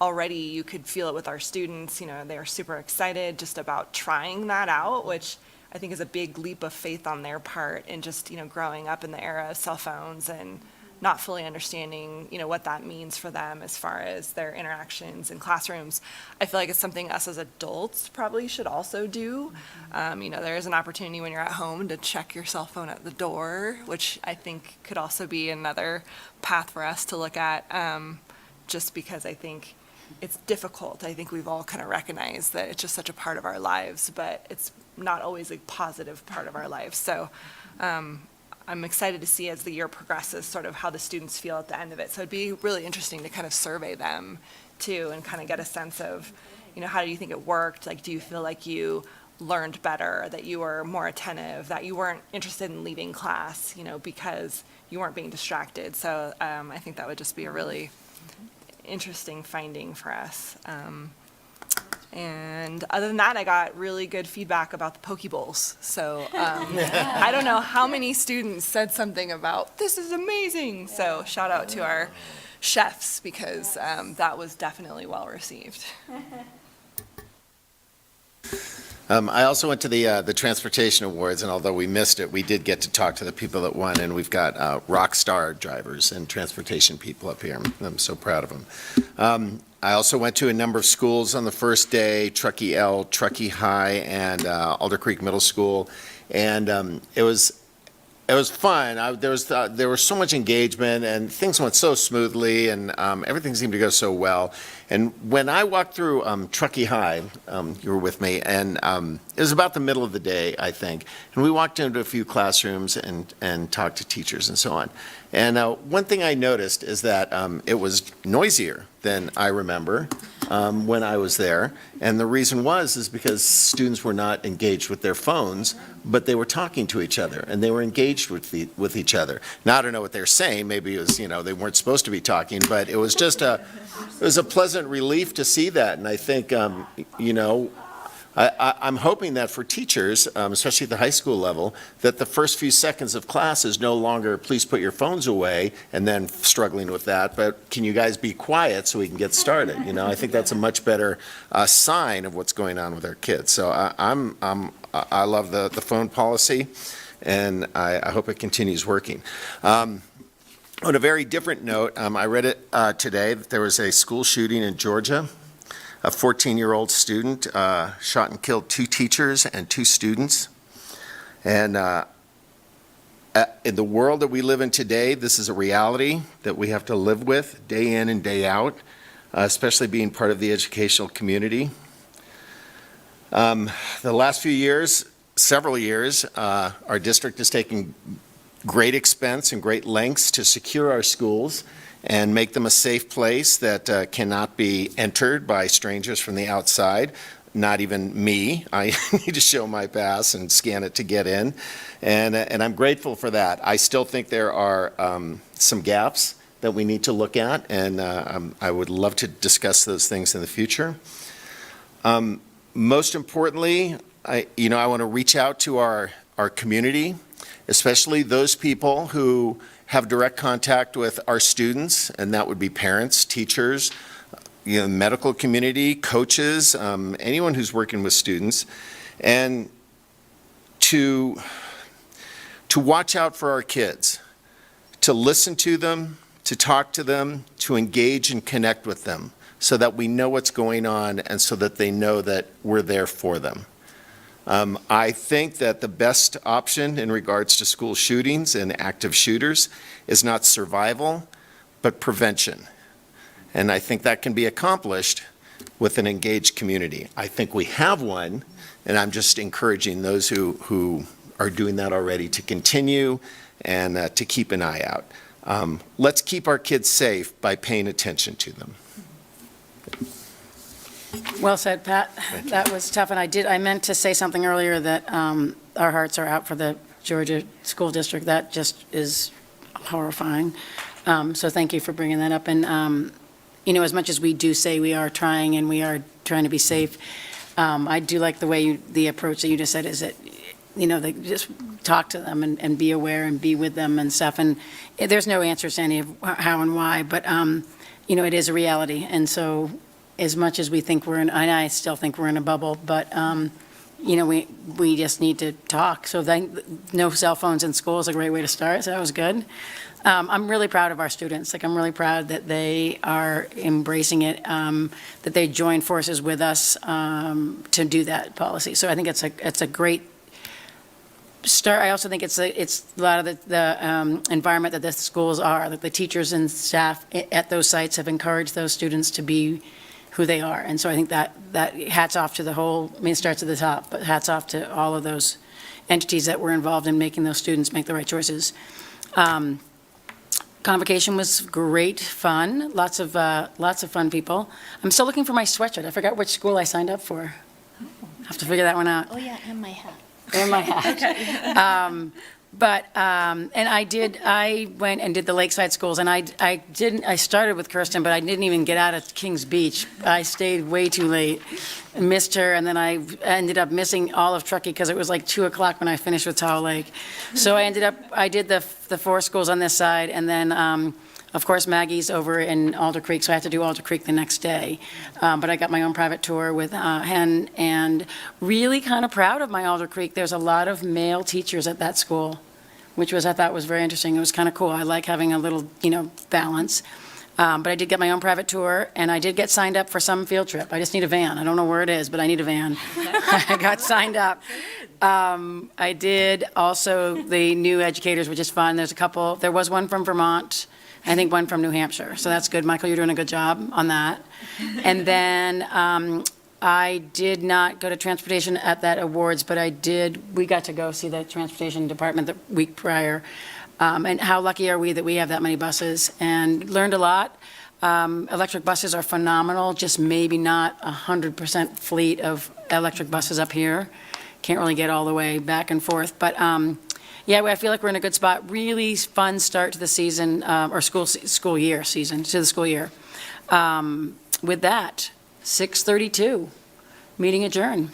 S15: already you could feel it with our students. You know, they're super excited just about trying that out, which I think is a big leap of faith on their part in just, you know, growing up in the era of cell phones and not fully understanding, what that means for them as far as their interactions in classrooms. I feel like it's something us as adults probably should also do. There is an opportunity when you're at home to check your cell phone at the door, which I think could also be another path for us to look at, just because I think it's difficult. I think we've all kind of recognized that it's just such a part of our lives, but it's not always a positive part of our lives. So I'm excited to see as the year progresses sort of how the students feel at the end of it. So it'd be really interesting to kind of survey them too and kind of get a sense of, how do you think it worked? Like, do you feel like you learned better, that you were more attentive, that you weren't interested in leaving class, because you weren't being distracted. So I think that would just be a really interesting finding for us. And other than that, I got really good feedback about the poke bowls. So I don't know how many students said something about, this is amazing. So shout out to our chefs, because that was definitely well received.
S9: I also went to the Transportation Awards, and although we missed it, we did get to talk to the people that won, and we've got rock star drivers and transportation people up here. I'm so proud of them. I also went to a number of schools on the first day, Truckee L, Truckee High, and Alder Creek Middle School, and it was fun. There was so much engagement, and things went so smoothly, and everything seemed to go so well. And when I walked through Truckee High, you were with me, and it was about the middle of the day, I think. And we walked into a few classrooms and talked to teachers and so on. And one thing I noticed is that it was noisier than I remember when I was there. And the reason is because students were not engaged with their phones, but they were talking to each other, and they were engaged with each other. Now, I don't know what they're saying. Maybe it was, they weren't supposed to be talking, but it was just a pleasant relief to see that. And I think, I'm hoping that for teachers, especially at the high school level, that the first few seconds of class is no longer, please put your phones away, and then struggling with that, but can you guys be quiet so we can get started? I think that's a much better sign of what's going on with our kids. So I love the phone policy, and I hope it continues working. On a very different note, I read it today that there was a school shooting in Georgia. A 14-year-old student shot and killed 2 teachers and 2 students. And in the world that we live in today, this is a reality that we have to live with day in and day out, especially being part of the educational community. The last few years, several years, our district is taking great expense and great lengths to secure our schools and make them a safe place that cannot be entered by strangers from the outside, not even me. I need to show my pass and scan it to get in, and I'm grateful for that. I still think there are some gaps that we need to look at, and I would love to discuss those things in the future. Most importantly, I want to reach out to our community, especially those people who have direct contact with our students, and that would be parents, teachers, medical community, coaches, anyone who's working with students, and to watch out for our kids, to listen to them, to talk to them, to engage and connect with them, so that we know what's going on and so that they know that we're there for them. I think that the best option in regards to school shootings and active shooters is not survival, but prevention. And I think that can be accomplished with an engaged community. I think we have one, and I'm just encouraging those who are doing that already to continue and to keep an eye out. Let's keep our kids safe by paying attention to them.
S1: Well said, Pat. That was tough, and I meant to say something earlier that our hearts are out for the Georgia School District. That just is horrifying. So thank you for bringing that up. And, as much as we do say we are trying and we are trying to be safe, I do like the way the approach that you just said is that, they just talk to them and be aware and be with them and stuff. And there's no answers to any of how and why, but, it is a reality. And so as much as we think and I still think we're in a bubble, but, we just need to talk. So no cell phones in school is a great way to start, so that was good. I'm really proud of our students. Like, I'm really proud that they are embracing it, that they join forces with us to do that policy. So I think it's a great start. I also think it's a lot of the environment that the schools are, that the teachers and staff at those sites have encouraged those students to be who they are. And so I think that hats off to the whole, I mean, it starts at the top, but hats off to all of those entities that were involved in making those students make the right choices. Convocation was great fun, lots of fun people. I'm still looking for my sweatshirt. I forgot which school I signed up for. I have to figure that one out.
S18: Oh, yeah, and my hat.
S1: In my hat. And I went and did the Lakeside schools, and I started with Kirsten, but I didn't even get out of Kings Beach. I stayed way too late, missed her, and then I ended up missing all of Truckee because it was like 2 o'clock when I finished with Tahoe Lake. So I did the 4 schools on this side, and then, of course, Maggie's over in Alder Creek, so I had to do Alder Creek the next day. But I got my own private tour with Hen, and really kind of proud of my Alder Creek. There's a lot of male teachers at that school, which I thought was very interesting. It was kind of cool. I like having a little, balance. But I did get my own private tour, and I did get signed up for some field trip. I just need a van. I don't know where it is, but I need a van. I got signed up. I did also the new educators, which is fun. There's a couple. There was one from Vermont. I think one from New Hampshire. So that's good. Michael, you're doing a good job on that. And then I did not go to transportation at that awards, but we got to go see the transportation department the week prior. And how lucky are we that we have that many buses, and learned a lot. Electric buses are phenomenal, just maybe not 100% fleet of electric buses up here. Can't really get all the way back and forth, but yeah, I feel like we're in a good spot. Really fun start to the season, or school year season, to the school year. With that, 6:32, meeting adjourned.